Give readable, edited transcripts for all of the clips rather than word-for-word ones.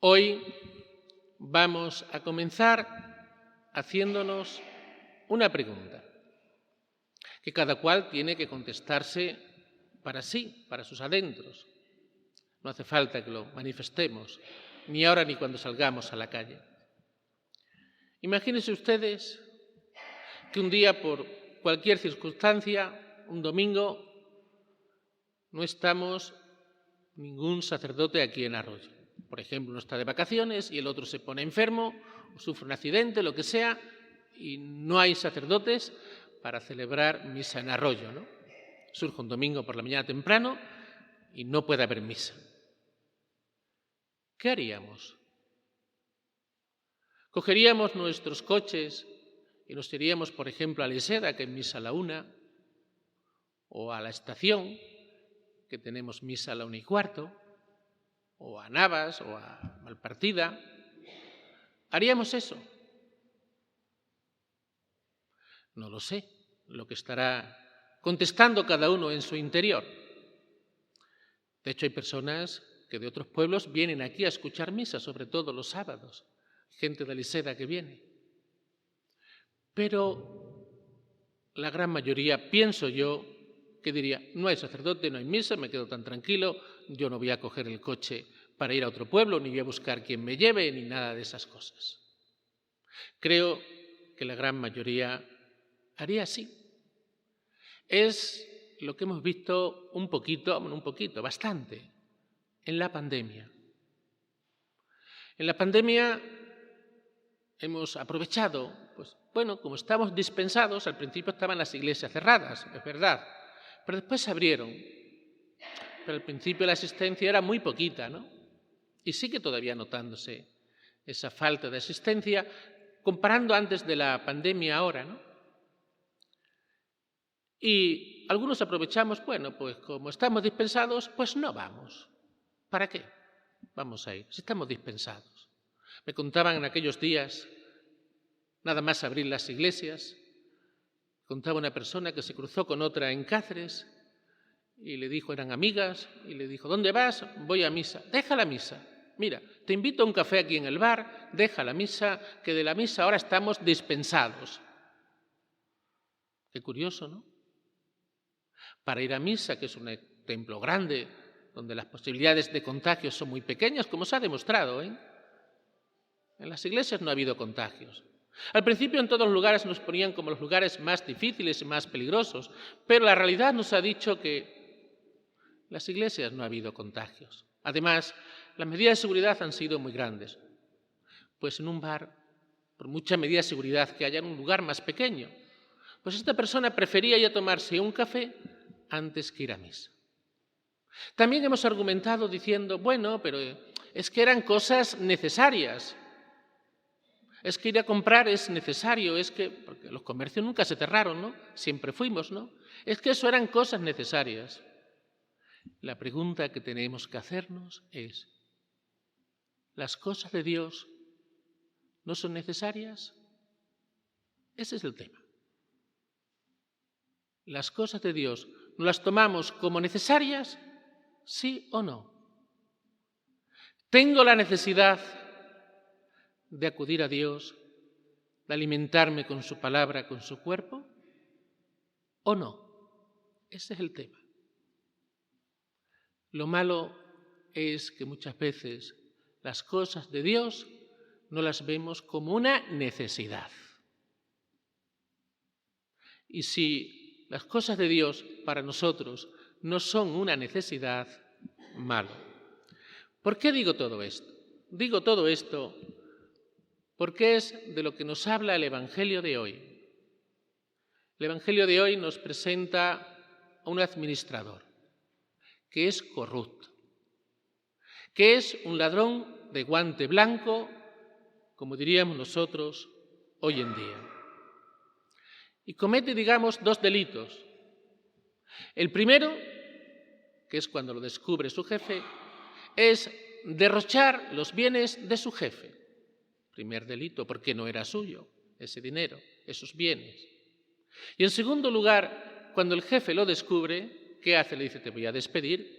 Hoy vamos a comenzar haciéndonos una pregunta que cada cual tiene que contestarse para sí, para sus adentros. No hace falta que lo manifestemos, ni ahora ni cuando salgamos a la calle. Imagínense ustedes que un día, por cualquier circunstancia, un domingo, no estamos ningún sacerdote aquí en Arroyo. Por ejemplo, uno está de vacaciones y el otro se pone enfermo, o sufre un accidente, lo que sea, y no hay sacerdotes para celebrar misa en Arroyo, ¿no? Surge un domingo por la mañana temprano y no puede haber misa. ¿Qué haríamos? Cogeríamos nuestros coches y nos iríamos, por ejemplo, a Liseda, que es misa a la 1, o a la estación, que tenemos misa a la 1:15, o a Navas, o a Malpartida. ¿Haríamos eso? No lo sé, lo que estará contestando cada uno en su interior. De hecho, hay personas que de otros pueblos vienen aquí a escuchar misa, sobre todo los sábados, gente de Liseda que viene. Pero la gran mayoría, pienso yo, que diría, no hay sacerdote, no hay misa, me quedo tan tranquilo, yo no voy a coger el coche para ir a otro pueblo, ni voy a buscar quien me lleve, ni nada de esas cosas. Creo que la gran mayoría haría así. Es lo que hemos visto bastante, en la pandemia. En la pandemia hemos aprovechado, como estamos dispensados, al principio estaban las iglesias cerradas, es verdad, pero después se abrieron. Pero al principio la asistencia era muy poquita, ¿no? Y sigue todavía notándose esa falta de asistencia, comparando antes de la pandemia ahora, ¿no? Y algunos aprovechamos, como estamos dispensados, pues no vamos. ¿Para qué vamos a ir si estamos dispensados? Me contaban en aquellos días, nada más abrir las iglesias, contaba una persona que se cruzó con otra en Cáceres y le dijo, eran amigas, y le dijo, ¿dónde vas? Voy a misa. Deja la misa. Mira, te invito a un café aquí en el bar, deja la misa, que de la misa ahora estamos dispensados. Qué curioso, ¿no? Para ir a misa, que es un templo grande, donde las posibilidades de contagio son muy pequeñas, como se ha demostrado, En las iglesias no ha habido contagios. Al principio en todos los lugares nos ponían como los lugares más difíciles y más peligrosos, pero la realidad nos ha dicho que en las iglesias no ha habido contagios. Además, las medidas de seguridad han sido muy grandes. Pues en un bar, por mucha medida de seguridad que haya en un lugar más pequeño, pues esta persona prefería ir a tomarse un café antes que ir a misa. También hemos argumentado diciendo, pero es que eran cosas necesarias. Es que ir a comprar es necesario, porque los comercios nunca se cerraron, ¿no? Siempre fuimos, ¿no? Es que eso eran cosas necesarias. La pregunta que tenemos que hacernos es, ¿las cosas de Dios no son necesarias? Ese es el tema. ¿Las cosas de Dios no las tomamos como necesarias? ¿Sí o no? ¿Tengo la necesidad de acudir a Dios, de alimentarme con su palabra, con su cuerpo? ¿O no? Ese es el tema. Lo malo es que muchas veces las cosas de Dios no las vemos como una necesidad. Y si las cosas de Dios para nosotros no son una necesidad, malo. ¿Por qué digo todo esto? Digo todo esto porque es de lo que nos habla el Evangelio de hoy. El Evangelio de hoy nos presenta a un administrador que es corrupto, que es un ladrón de guante blanco, como diríamos nosotros hoy en día. Y comete, dos delitos. El primero, que es cuando lo descubre su jefe, es derrochar los bienes de su jefe. Primer delito, porque no era suyo ese dinero, esos bienes. Y en segundo lugar, cuando el jefe lo descubre, ¿qué hace? Le dice, te voy a despedir,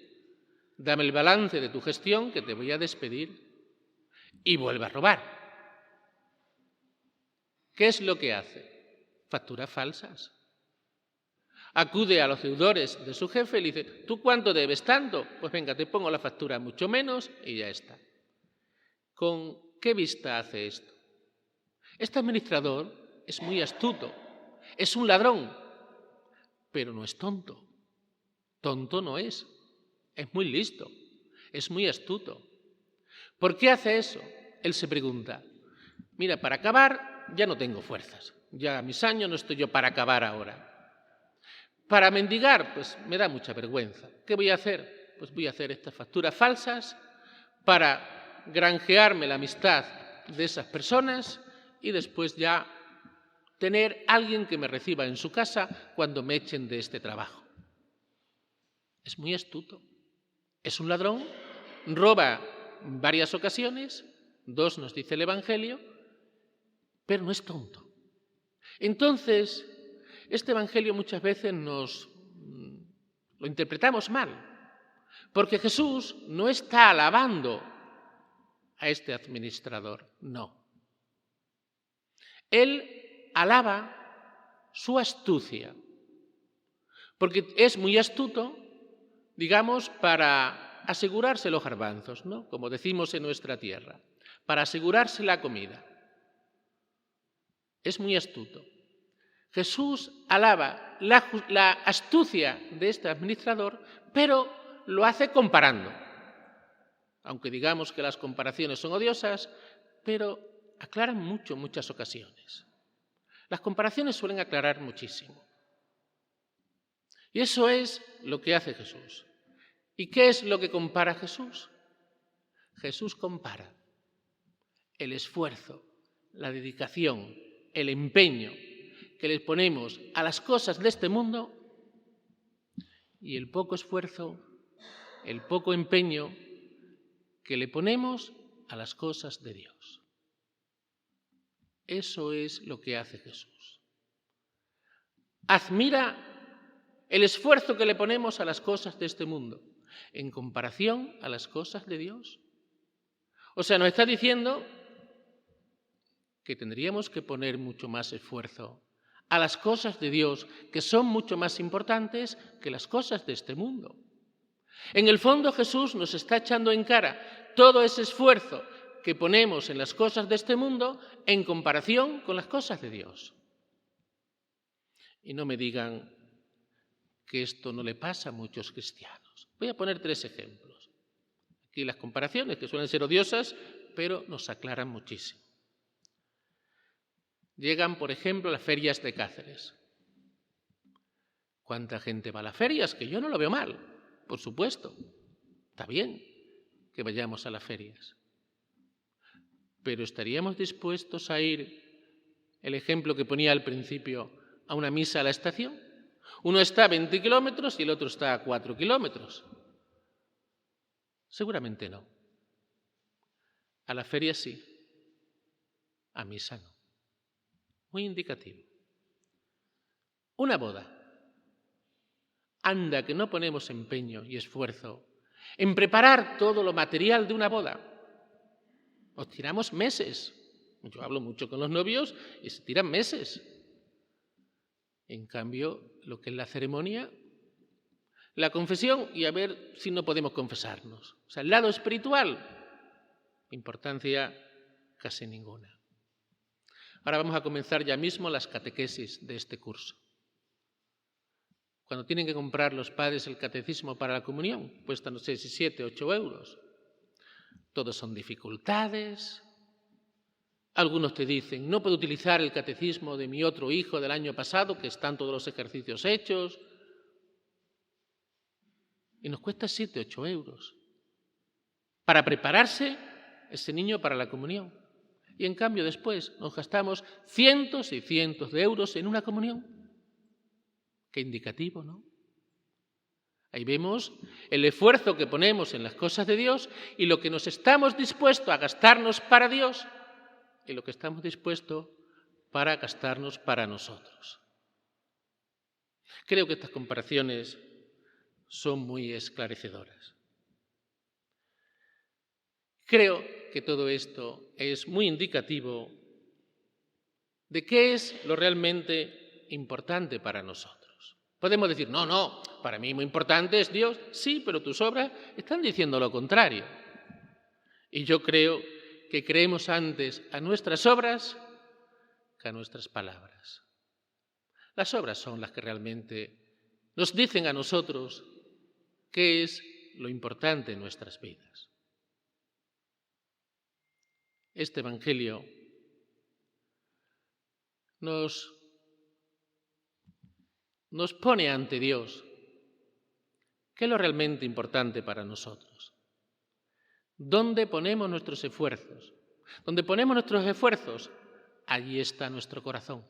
dame el balance de tu gestión que te voy a despedir. y vuelve a robar. ¿Qué es lo que hace? Facturas falsas. Acude a los deudores de su jefe y le dice, ¿tú cuánto debes? ¿Tanto? Pues venga, te pongo la factura mucho menos y ya está. ¿Con qué vista hace esto? Este administrador es muy astuto, es un ladrón, pero no es tonto. Tonto no es muy listo, es muy astuto. ¿Por qué hace eso? Él se pregunta, mira, para acabar ya no tengo fuerzas, ya a mis años no estoy yo para acabar ahora. Para mendigar, pues me da mucha vergüenza. ¿Qué voy a hacer? Pues voy a hacer estas facturas falsas para granjearme la amistad de esas personas y después ya tener alguien que me reciba en su casa cuando me echen de este trabajo. Es muy astuto. Es un ladrón, roba en varias ocasiones, 2 nos dice el Evangelio, pero no es tonto. Entonces, este Evangelio muchas veces lo interpretamos mal, porque Jesús no está alabando a este administrador, no. Él alaba su astucia, porque es muy astuto, digamos, para asegurarse los garbanzos, ¿no? Como decimos en nuestra tierra, para asegurarse la comida. Es muy astuto. Jesús alaba la astucia de este administrador, pero lo hace comparando. Aunque digamos que las comparaciones son odiosas, pero aclaran mucho en muchas ocasiones. Las comparaciones suelen aclarar muchísimo. Y eso es lo que hace Jesús. ¿Y qué es lo que compara Jesús? Jesús compara el esfuerzo, la dedicación, el empeño que le ponemos a las cosas de este mundo y el poco esfuerzo, el poco empeño que le ponemos a las cosas de Dios. Eso es lo que hace Jesús. Admira el esfuerzo que le ponemos a las cosas de este mundo en comparación a las cosas de Dios. O sea, nos está diciendo que tendríamos que poner mucho más esfuerzo a las cosas de Dios, que son mucho más importantes que las cosas de este mundo. En el fondo, Jesús nos está echando en cara todo ese esfuerzo que ponemos en las cosas de este mundo en comparación con las cosas de Dios. Y no me digan que esto no le pasa a muchos cristianos. Voy a poner 3 ejemplos. Aquí las comparaciones, que suelen ser odiosas, pero nos aclaran muchísimo. Llegan, por ejemplo, las ferias de Cáceres. ¿Cuánta gente va a las ferias? Que yo no lo veo mal, por supuesto. Está bien que vayamos a las ferias. Pero ¿estaríamos dispuestos a ir, el ejemplo que ponía al principio, a una misa a la estación? Uno está a 20 kilómetros y el otro está a 4 kilómetros. Seguramente no. A la feria sí, a misa no. Muy indicativo. Una boda. Anda que no ponemos empeño y esfuerzo en preparar todo lo material de una boda. Os tiramos meses. Yo hablo mucho con los novios y se tiran meses. En cambio, lo que es la ceremonia, la confesión y a ver si no podemos confesarnos. O sea, el lado espiritual, importancia casi ninguna. Ahora vamos a comenzar ya mismo las catequesis de este curso. Cuando tienen que comprar los padres el catecismo para la comunión, cuesta, no sé si 7, 8 euros. Todos son dificultades. Algunos te dicen, no puedo utilizar el catecismo de mi otro hijo del año pasado, que están todos los ejercicios hechos. Y nos cuesta 7, 8 euros. Para prepararse ese niño para la comunión. Y en cambio después nos gastamos cientos y cientos de euros en una comunión. Qué indicativo, ¿no? Ahí vemos el esfuerzo que ponemos en las cosas de Dios y lo que nos estamos dispuestos a gastarnos para Dios y lo que estamos dispuestos para gastarnos para nosotros. Creo que estas comparaciones son muy esclarecedoras. Creo que todo esto es muy indicativo de qué es lo realmente importante para nosotros. Podemos decir, no, para mí muy importante es Dios. Sí, pero tus obras están diciendo lo contrario. Y yo creo que creemos antes a nuestras obras que a nuestras palabras. Las obras son las que realmente nos dicen a nosotros qué es lo importante en nuestras vidas. Este Evangelio nos pone ante Dios qué es lo realmente importante para nosotros. ¿Dónde ponemos nuestros esfuerzos? Donde ponemos nuestros esfuerzos, allí está nuestro corazón.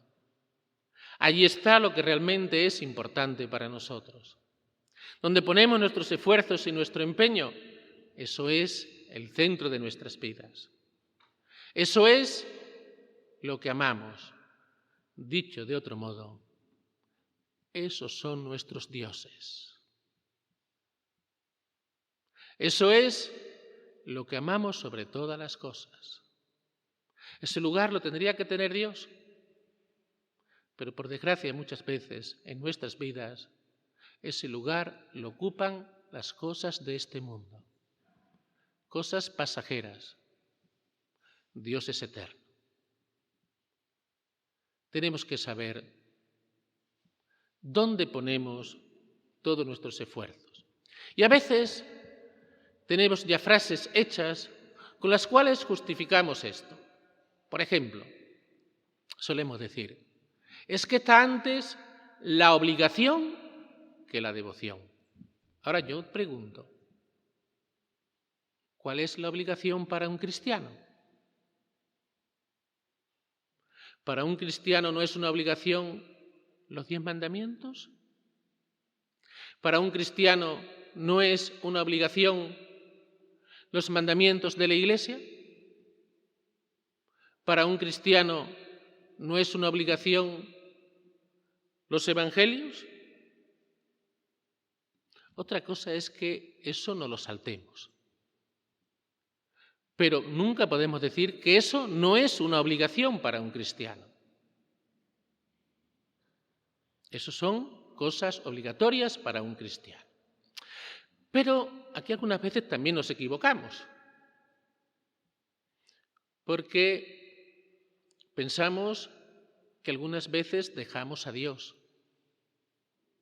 Allí está lo que realmente es importante para nosotros. Donde ponemos nuestros esfuerzos y nuestro empeño, eso es el centro de nuestras vidas. Eso es lo que amamos. Dicho de otro modo, esos son nuestros dioses. Eso es lo que amamos sobre todas las cosas. Ese lugar lo tendría que tener Dios. Pero por desgracia muchas veces en nuestras vidas ese lugar lo ocupan las cosas de este mundo. Cosas pasajeras. Dios es eterno. Tenemos que saber dónde ponemos todos nuestros esfuerzos. Y a veces tenemos ya frases hechas con las cuales justificamos esto. Por ejemplo, solemos decir, es que está antes la obligación que la devoción. Ahora yo pregunto, ¿cuál es la obligación para un cristiano? ¿Para un cristiano no es una obligación los 10 mandamientos? ¿Para un cristiano no es una obligación los mandamientos de la Iglesia? ¿Para un cristiano no es una obligación los evangelios? Otra cosa es que eso no lo saltemos. Pero nunca podemos decir que eso no es una obligación para un cristiano. Eso son cosas obligatorias para un cristiano. Pero aquí algunas veces también nos equivocamos. Porque pensamos que algunas veces dejamos a Dios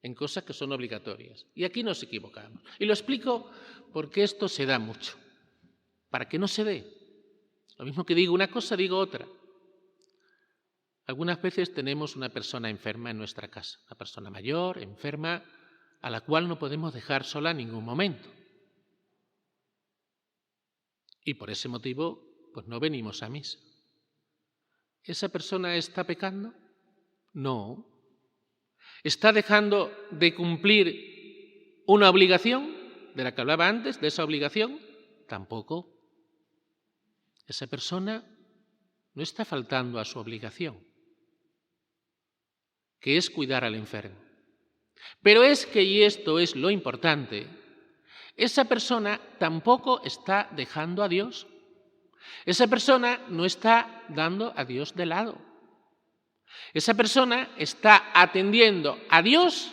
en cosas que son obligatorias. Y aquí nos equivocamos. Y lo explico porque esto se da mucho. Para que no se dé. Lo mismo que digo una cosa, digo otra. Algunas veces tenemos una persona enferma en nuestra casa, una persona mayor, enferma, a la cual no podemos dejar sola en ningún momento. Y por ese motivo, pues no venimos a misa. ¿Esa persona está pecando? No. ¿Está dejando de cumplir una obligación de la que hablaba antes, de esa obligación? Tampoco. Esa persona no está faltando a su obligación, que es cuidar al enfermo. Pero es que, y esto es lo importante, esa persona tampoco está dejando a Dios. Esa persona no está dando a Dios de lado. Esa persona está atendiendo a Dios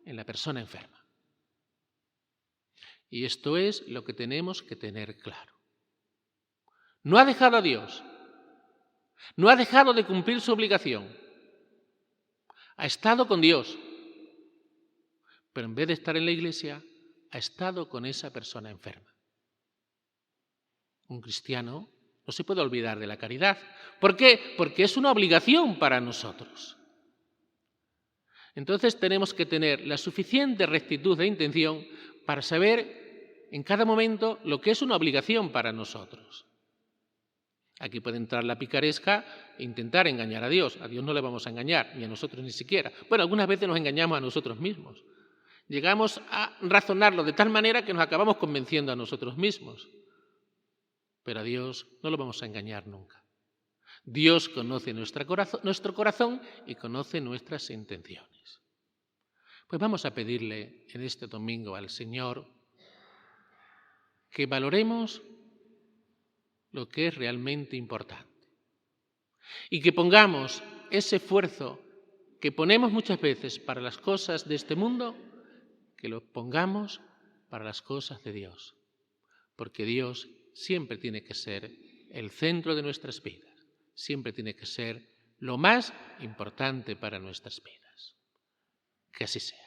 en la persona enferma. Y esto es lo que tenemos que tener claro. No ha dejado a Dios. No ha dejado de cumplir su obligación. Ha estado con Dios. Pero en vez de estar en la iglesia, ha estado con esa persona enferma. Un cristiano no se puede olvidar de la caridad. ¿Por qué? Porque es una obligación para nosotros. Entonces tenemos que tener la suficiente rectitud de intención para saber en cada momento lo que es una obligación para nosotros. Aquí puede entrar la picaresca e intentar engañar a Dios. A Dios no le vamos a engañar, ni a nosotros ni siquiera. Bueno, algunas veces nos engañamos a nosotros mismos. Llegamos a razonarlo de tal manera que nos acabamos convenciendo a nosotros mismos. Pero a Dios no lo vamos a engañar nunca. Dios conoce nuestro corazón y conoce nuestras intenciones. Pues vamos a pedirle en este domingo al Señor que valoremos lo que es realmente importante. Y que pongamos ese esfuerzo que ponemos muchas veces para las cosas de este mundo, que lo pongamos para las cosas de Dios. Porque Dios siempre tiene que ser el centro de nuestras vidas, siempre tiene que ser lo más importante para nuestras vidas. Que así sea.